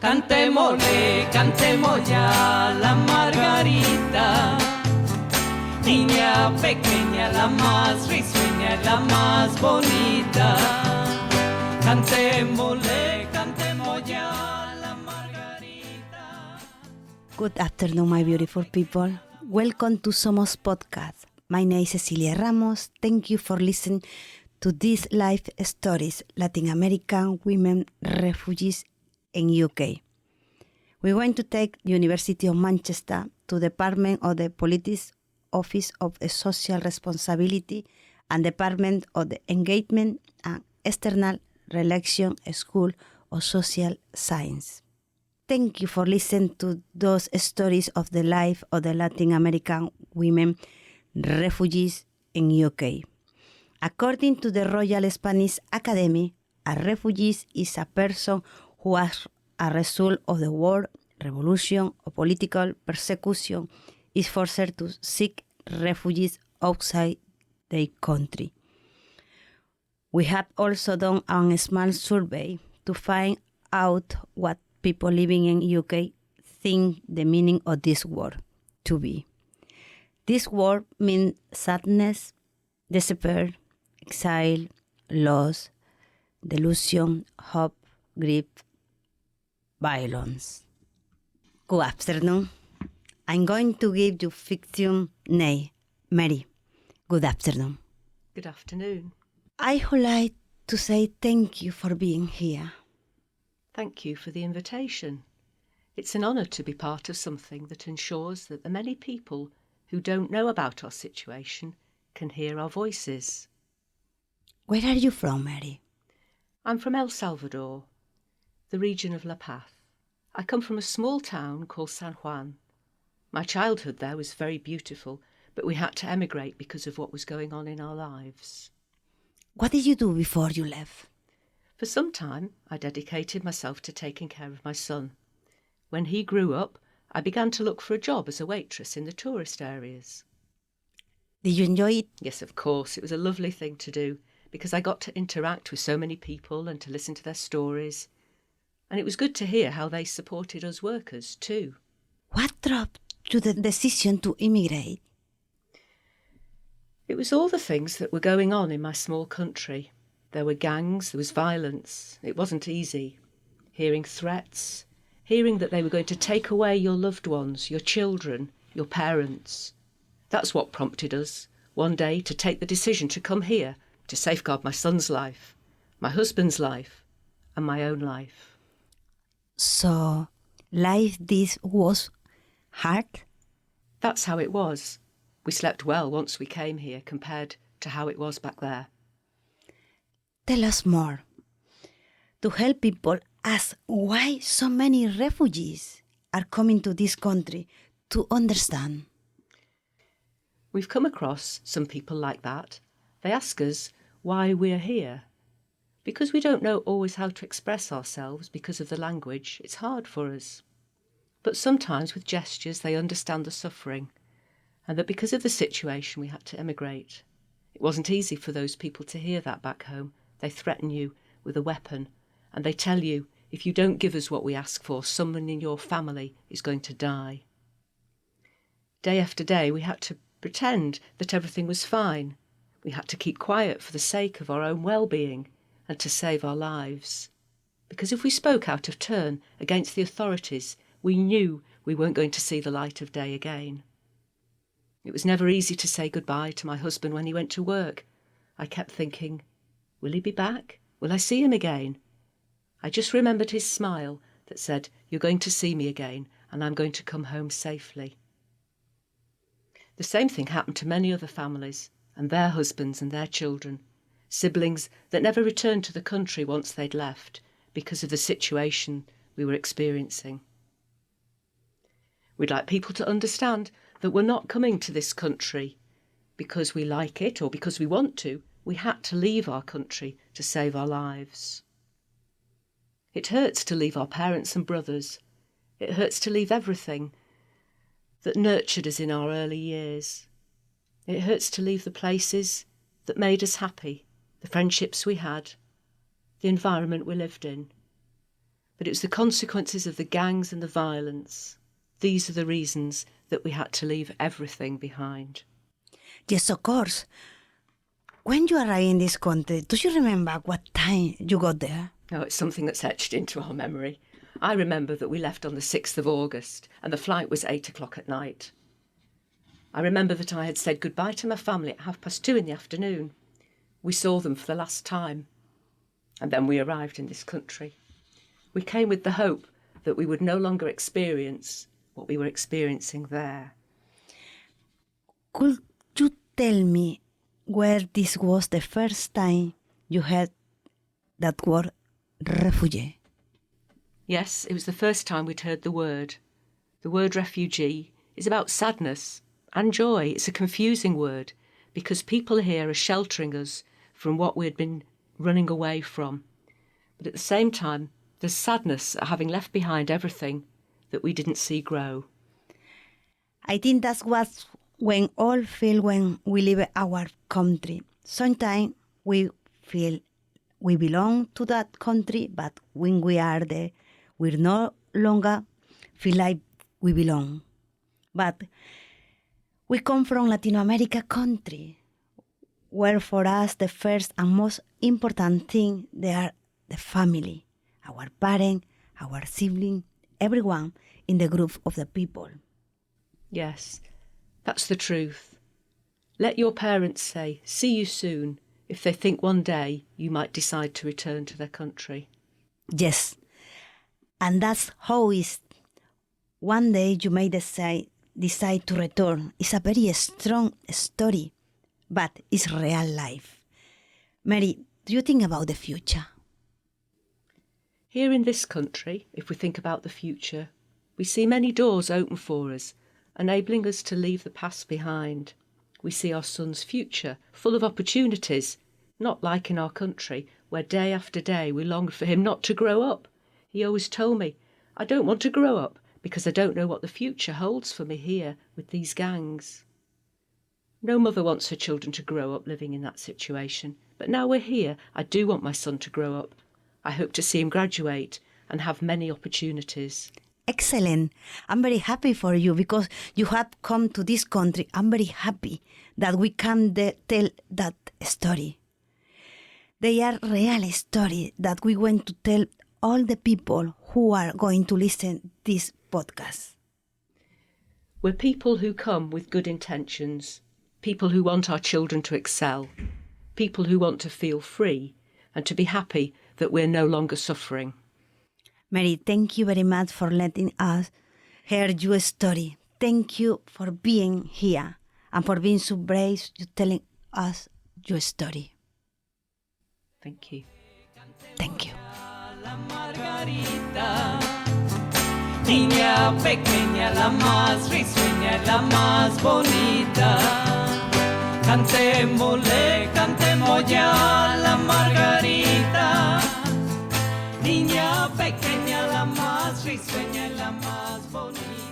Cantémosle, cantemos ya la margarita. Niña pequeña, la más risueña, la más bonita. Cantémosle, cantemos ya la margarita. Good afternoon, my beautiful people. Welcome to Somos podcast. My name is Cecilia Ramos. Thank you for listening to these life stories, Latin American women refugees in UK. We're going to take the University of Manchester to Department of the Politics Office of Social Responsibility and Department of the Engagement and External Relations School of Social Science. Thank you for listening to those stories of the life of the Latin American women refugees in UK. According to the Royal Spanish Academy, a refugee is a person who, as a result of the war, revolution, or political persecution, is forced to seek refugees outside their country. We have also done a small survey to find out what people living in UK think the meaning of this word to be. This word means sadness, despair, exile, loss, delusion, hope, grief, violence. Good afternoon. I'm going to give you fiction name, Mary. Good afternoon. Good afternoon. I would like to say thank you for being here. Thank you for the invitation. It's an honour to be part of something that ensures that the many people who don't know about our situation can hear our voices. Where are you from, Mary? I'm from El Salvador, the region of La Paz. I come from a small town called San Juan. My childhood there was very beautiful, but we had to emigrate because of what was going on in our lives. What did you do before you left? For some time, I dedicated myself to taking care of my son. When he grew up, I began to look for a job as a waitress in the tourist areas. Did you enjoy it? Yes, of course. It was a lovely thing to do because I got to interact with so many people and to listen to their stories. And it was good to hear how they supported us workers too. What drove you the decision to immigrate? It was all the things that were going on in my small country. There were gangs, there was violence. It wasn't easy. Hearing threats, hearing that they were going to take away your loved ones, your children, your parents. That's what prompted us, one day, to take the decision to come here to safeguard my son's life, my husband's life, and my own life. So, life this was hard? That's how it was. We slept well once we came here compared to how it was back there. Tell us more. To help people ask why so many refugees are coming to this country to understand. We've come across some people like that. They ask us why we're here. Because we don't know always how to express ourselves because of the language, it's hard for us. But sometimes with gestures they understand the suffering, and that because of the situation we had to emigrate. It wasn't easy for those people to hear that back home. They threaten you with a weapon, and they tell you, if you don't give us what we ask for, someone in your family is going to die. Day after day we had to pretend that everything was fine. We had to keep quiet for the sake of our own well-being and to save our lives. Because if we spoke out of turn against the authorities, we knew we weren't going to see the light of day again. It was never easy to say goodbye to my husband when he went to work. I kept thinking, will he be back? Will I see him again? I just remembered his smile that said, you're going to see me again and I'm going to come home safely. The same thing happened to many other families and their husbands and their children, siblings that never returned to the country once they'd left because of the situation we were experiencing. We'd like people to understand that we're not coming to this country because we like it or because we want to. We had to leave our country to save our lives. It hurts to leave our parents and brothers. It hurts to leave everything that nurtured us in our early years. It hurts to leave the places that made us happy, the friendships we had, the environment we lived in. But it was the consequences of the gangs and the violence. These are the reasons that we had to leave everything behind. Yes, of course. When you arrived in this country, do you remember what time you got there? Oh, it's something that's etched into our memory. I remember that we left on the 6th of August and the flight was 8 o'clock at night. I remember that I had said goodbye to my family at 2:30 in the afternoon. We saw them for the last time. And then we arrived in this country. We came with the hope that we would no longer experience what we were experiencing there. Could you tell me where this was the first time you heard that word refugee? Yes, it was the first time we'd heard the word. The word refugee is about sadness and joy. It's a confusing word because people here are sheltering us from what we'd been running away from. But at the same time, there's sadness at having left behind everything that we didn't see grow. I think that's what when all feel when we leave our country. Sometimes we feel we belong to that country, but when we are there, we no longer feel like we belong. But we come from Latin America country, where for us the first and most important thing, they are the family, our parents, our sibling, everyone in the group of the people. Yes, that's the truth. Let your parents say, see you soon, if they think one day you might decide to return to their country. Yes, and that's how it's. One day you may decide to return. It's a very strong story, but it's real life. Mary, do you think about the future? Here in this country, if we think about the future, we see many doors open for us, enabling us to leave the past behind. We see our son's future full of opportunities, not like in our country, where day after day we longed for him not to grow up. He always told me, I don't want to grow up because I don't know what the future holds for me here with these gangs. No mother wants her children to grow up living in that situation, but now we're here, I do want my son to grow up. I hope to see him graduate and have many opportunities. Excellent. I'm very happy for you because you have come to this country. I'm very happy that we can tell that story. They are real stories that we want to tell all the people who are going to listen this podcast. We're people who come with good intentions, people who want our children to excel, people who want to feel free and to be happy that we're no longer suffering. Mary, thank you very much for letting us hear your story. Thank you for being here and for being so brave to telling us your story. Thank you. Thank you. La Margarita, niña pequeña, la más risueña, la más bonita. Cantémosle, cantemos ya la Margarita, niña pequeña, la más risueña, la más bonita.